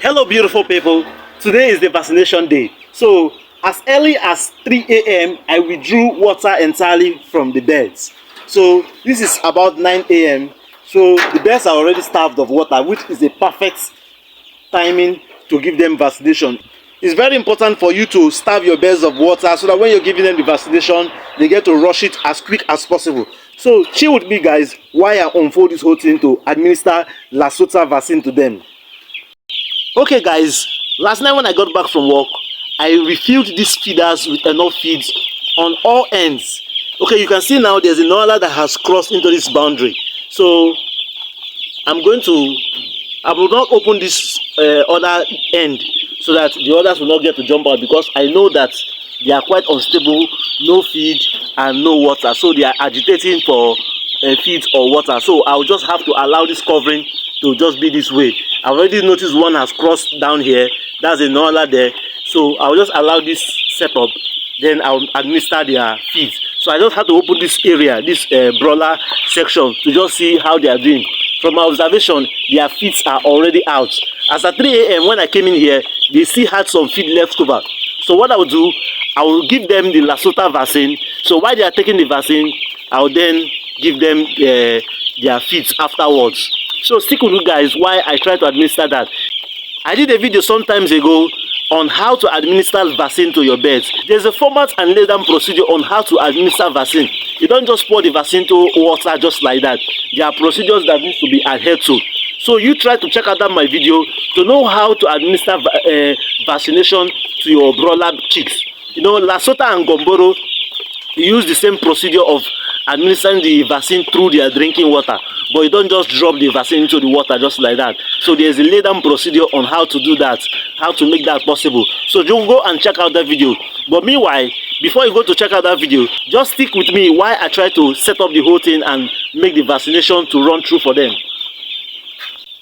Hello beautiful people, today is the vaccination day. So as early as 3 a.m. I withdrew water entirely from the beds. So this is about 9 a.m. So the beds are already starved of water, which is a perfect timing to give them vaccination. It's very important for you to starve your beds of water so that when you're giving them the vaccination, they get to rush it as quick as possible. So chill with me guys while I unfold this whole thing to administer Lasota vaccine to them. Okay guys, last night when I got back from work, I refilled these feeders with enough feeds on all ends. Okay, you can see now there's a Noiler that has crossed into this boundary. So I will not open this other end so that the others will not get to jump out, because I know that they are quite unstable, no feed and no water. So they are agitating for feed or water. So I'll just have to allow this covering to just be this way. I already noticed one has crossed down here. That's a Noiler there. So I'll just allow this setup. Then I'll administer their feed. So I just have to open this area, this broiler section, to just see how they are doing. From my observation, their feet are already out. As at 3 a.m. when I came in here, they still had some feed left over. So what I will do, I will give them the Lasota vaccine. So while they are taking the vaccine, I will then give them their feet afterwards. So stick with you guys while I try to administer that. I did a video sometimes ago on how to administer vaccine to your birds. There's a format and laid down procedure on how to administer vaccine. You don't just pour the vaccine to water just like that. There are procedures that need to be adhered to. So you try to check out that my video to know how to administer vaccination to your broiler chicks. You know, Lasota and Gomboro use the same procedure of administering the vaccine through their drinking water, but you don't just drop the vaccine into the water just like that. So there's a laid down procedure on how to do that, how to make that possible. So you go and check out that video. But meanwhile, before you go to check out that video, just stick with me while I try to set up the whole thing and make the vaccination to run through for them.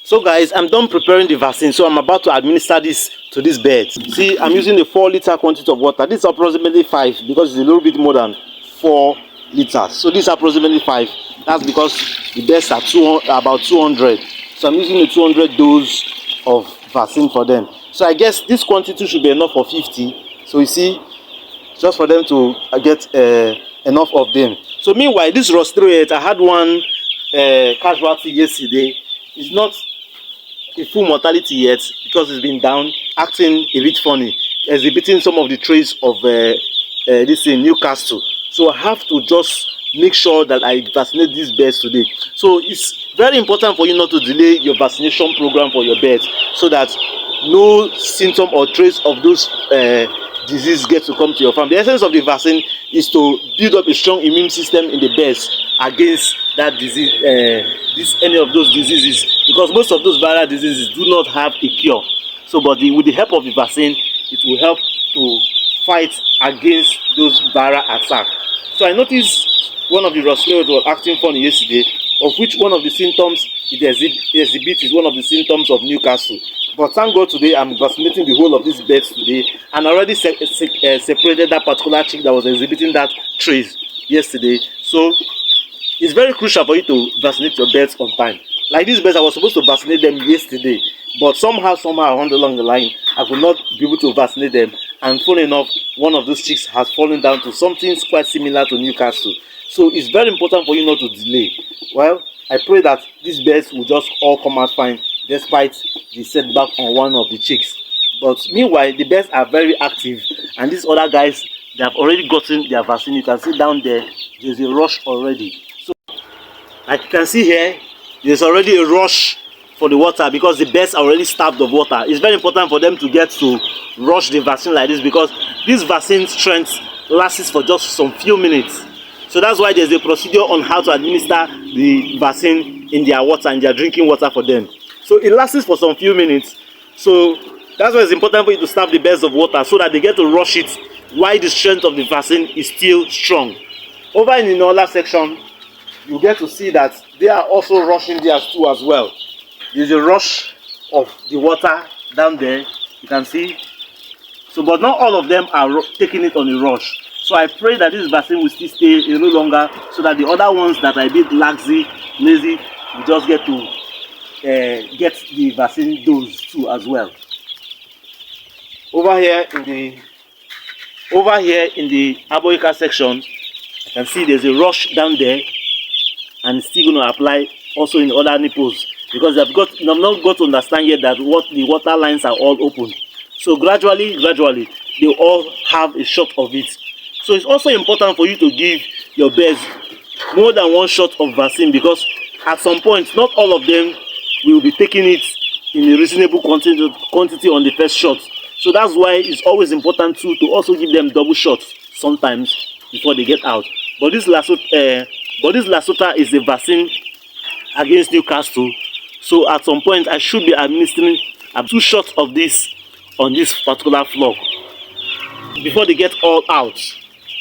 So guys, I'm done preparing the vaccine, so I'm about to administer this to these birds. See, I'm using a 4-liter quantity of water. This is approximately 5 because it's a little bit more than 4 liters. So this is approximately 5. That's because the birds are about 200. So I'm using a 200 dose of vaccine for them. So I guess this quantity should be enough for 50. So you see, just for them to get enough of them. So meanwhile, this Rostrate, I had one casualty yesterday. It's not a full mortality yet because it's been down, acting a bit funny, exhibiting some of the traits of this in Newcastle. So I have to just make sure that I vaccinate these birds today. So it's very important for you not to delay your vaccination program for your birds, so that no symptom or trace of those disease get to come to your farm. The essence of the vaccine is to build up a strong immune system in the birds against that disease, any of those diseases, because most of those viral diseases do not have a cure. So but with the help of the vaccine, it will help to fight against those viral attacks. So I noticed one of the Rostrate was acting funny yesterday, of which one of the symptoms it exhibits is one of the symptoms of Newcastle. But thank God today I'm vaccinating the whole of these birds today, and already separated that particular chick that was exhibiting that trace yesterday. So it's very crucial for you to vaccinate your birds on time. Like these birds, I was supposed to vaccinate them yesterday, but somehow along the line, I could not be able to vaccinate them. And funny enough, one of those chicks has fallen down to something quite similar to Newcastle. So it's very important for you not to delay. Well, I pray that these birds will just all come out fine despite the setback on one of the chicks. But meanwhile, the birds are very active, and these other guys, they have already gotten their vaccine. You can see down there, there's a rush already. So like you can see here, there's already a rush for the water because the birds are already starved of water. It's very important for them to get to rush the vaccine like this, because this vaccine strength lasts for just some few minutes. So that's why there's a procedure on how to administer the vaccine in their water, in their drinking water for them. So it lasts for some few minutes. So that's why it's important for you to starve the birds of water so that they get to rush it while the strength of the vaccine is still strong. Over in the Noiler section, you get to see that they are also rushing theirs too as well. There's a rush of the water down there, you can see. So but not all of them are taking it on a rush. So I pray that this vaccine will still stay a little longer, so that the other ones that are a bit lazy will just get to get the vaccine dose too as well. Over here in the Abor Acre section, I can see there's a rush down there, and it's still going to apply also in other nipples, because they've not got to understand yet that the water lines are all open. So gradually, they all have a shot of it. So it's also important for you to give your birds more than one shot of vaccine, because at some point, not all of them will be taking it in a reasonable quantity on the first shot. So that's why it's always important to also give them double shots sometimes before they get out. But this Lasota is a vaccine against Newcastle. So at some point, I should be administering 2 shots of this on this particular flock before they get all out,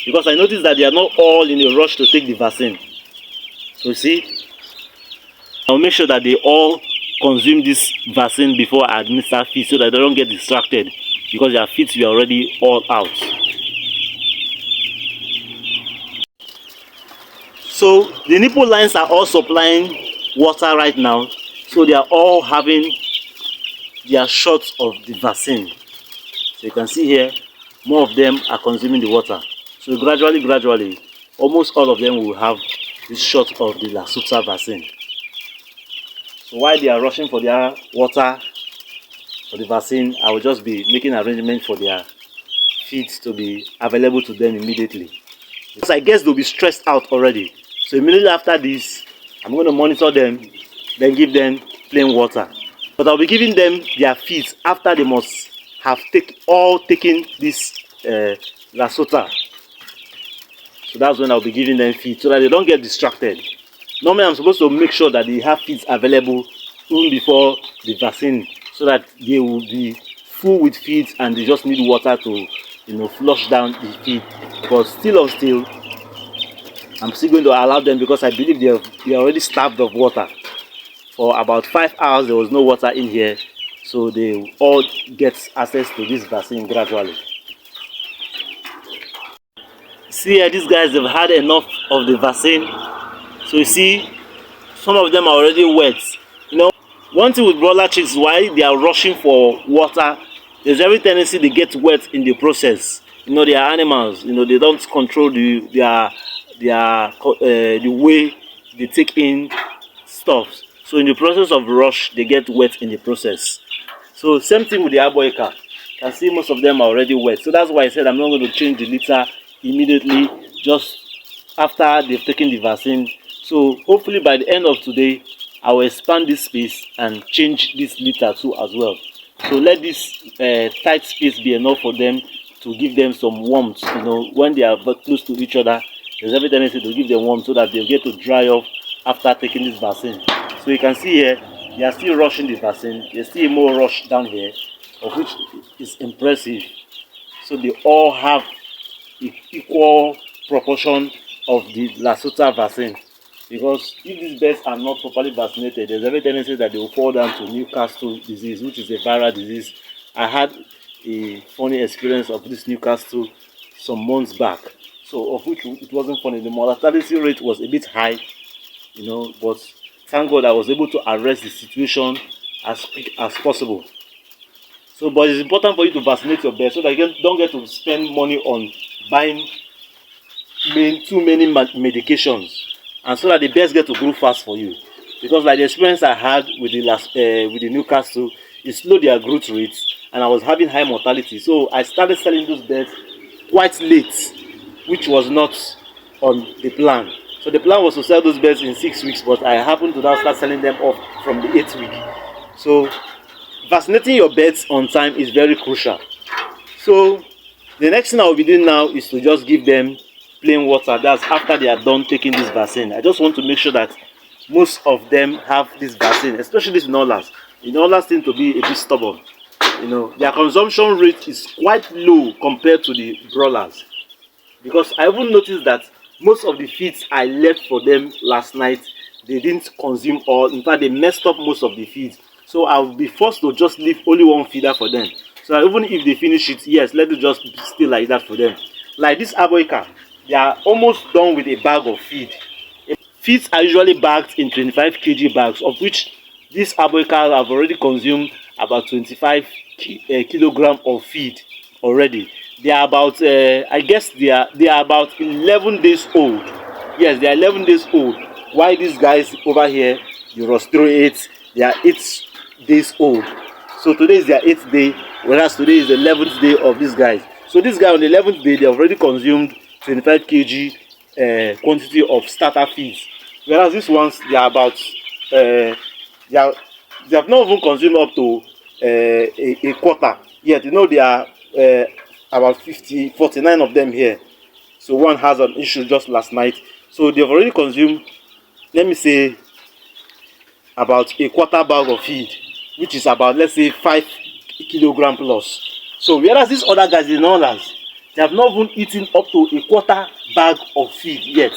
because I noticed that they are not all in a rush to take the vaccine. So you see, I'll make sure that they all consume this vaccine before I administer feed, so that they don't get distracted, because their feet were already all out. So the nipple lines are all supplying water right now, so they are all having their shots of the vaccine. So you can see here, more of them are consuming the water. So gradually, almost all of them will have this shot of the Lasota vaccine. So while they are rushing for their water, for the vaccine, I will just be making arrangements for their feed to be available to them immediately. Because I guess they'll be stressed out already. So immediately after this, I'm going to monitor them, then give them plain water. But I'll be giving them their feeds after they must have taken this Lasota. So that's when I'll be giving them feed, so that they don't get distracted. Normally I'm supposed to make sure that they have feeds available even before the vaccine, so that they will be full with feeds and they just need water to flush down the feed. But still I'm still going to allow them, because I believe they are already starved of water. For about 5 hours there was no water in here, so they all get access to this vaccine gradually. See here, these guys have had enough of the vaccine. So you see, some of them are already wet. One thing with broiler chicks, why they are rushing for water, there's every tendency they get wet in the process. They are animals. They don't control the way they take in stuff. So in the process of rush, they get wet in the process. So same thing with the Abor Acre. You can see most of them are already wet. So that's why I said I'm not going to change the litter immediately, just after they've taken the vaccine. So hopefully by the end of today, I will expand this space and change this litter too as well. So let this tight space be enough for them to give them some warmth. When they are close to each other, there's every tendency to give them warmth so that they'll get to dry off after taking this vaccine. So you can see here, they are still rushing the vaccine. There's still more rush down here, of which is impressive. So they all have equal proportion of the Lasota vaccine. Because if these birds are not properly vaccinated, there's every tendency that they will fall down to Newcastle disease, which is a viral disease. I had a funny experience of this Newcastle some months back. So of which it wasn't funny. The mortality rate was a bit high, but thank God I was able to arrest the situation as quick as possible. So, but it's important for you to vaccinate your birds so that you don't get to spend money on buying too many medications, and so that the birds get to grow fast for you. Because like the experience I had with the Newcastle, it slowed their growth rates, and I was having high mortality. So I started selling those birds quite late, which was not on the plan. So the plan was to sell those birds in 6 weeks, but I happened to now start selling them off from the 8th week. So vaccinating your birds on time is very crucial. So the next thing I will be doing now is to just give them plain water. That's after they are done taking this vaccine. I just want to make sure that most of them have this vaccine, especially these Noilers. The Noilers seem to be a bit stubborn. Their consumption rate is quite low compared to the Broilers. Because I even noticed that most of the feeds I left for them last night, they didn't consume all. In fact, they messed up most of the feeds. So I'll be forced to just leave only one feeder for them. So even if they finish it, yes, let it just stay like that for them. Like this Abor Acre, they are almost done with a bag of feed. Feeds are usually bagged in 25 kg bags, of which these Abor Acre have already consumed about 25 kilogram of feed already. They are about I guess they are about 11 days old. Yes, they are 11 days old. While these guys over here, the Rostro 8, they are 8 days old. So today is their 8th day, whereas today is the 11th day of these guys. So this guy on the 11th day, they have already consumed 25 kg quantity of starter feeds. Whereas these ones, they are about they have not even consumed up to a quarter yet. You know, they are about 49 of them here. So one has an issue just last night. So they have already consumed, let me say, about a quarter bag of feed, which is about, let's say, 5 kilogram plus. So whereas these other guys, the Noilers, they have not even eaten up to a quarter bag of feed yet.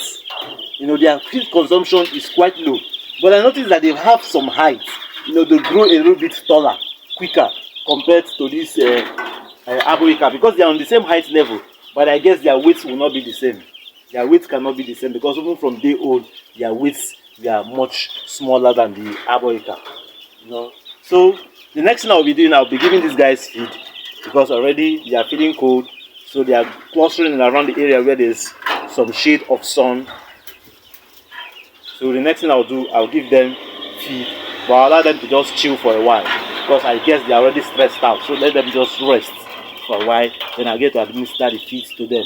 You know, their feed consumption is quite low. But I noticed that they have some height. You know, they grow a little bit taller, quicker compared to this Abor Acre, because they are on the same height level. But I guess their weights will not be the same. Their weights cannot be the same because even from day old, their weights, they are much smaller than the Abor Acre. You know. So the next thing I'll be doing, I'll be giving these guys feed because already they are feeling cold. So they are clustering around the area where there's some shade of sun. So the next thing I'll do, I'll give them feed, but I'll allow them to just chill for a while because I guess they are already stressed out. So let them just rest for a while, then I'll get to administer the feeds to them.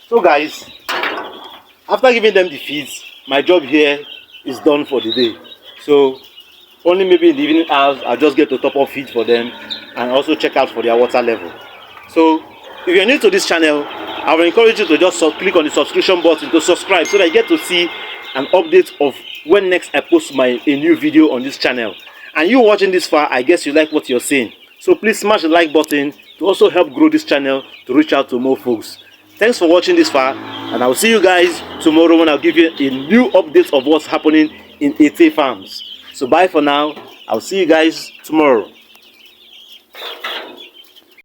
So guys, after giving them the feeds, my job here is done for the day. So only maybe in the evening hours, I'll just get to top up feed for them and also check out for their water level. So if you're new to this channel, I will encourage you to just click on the subscription button to subscribe so that you get to see an update of when next I post a new video on this channel. And you watching this far, I guess you like what you're seeing. So please smash the like button to also help grow this channel to reach out to more folks. Thanks for watching this far, and I will see you guys tomorrow when I'll give you a new update of what's happening in Ete Farms. So bye for now. I'll see you guys tomorrow.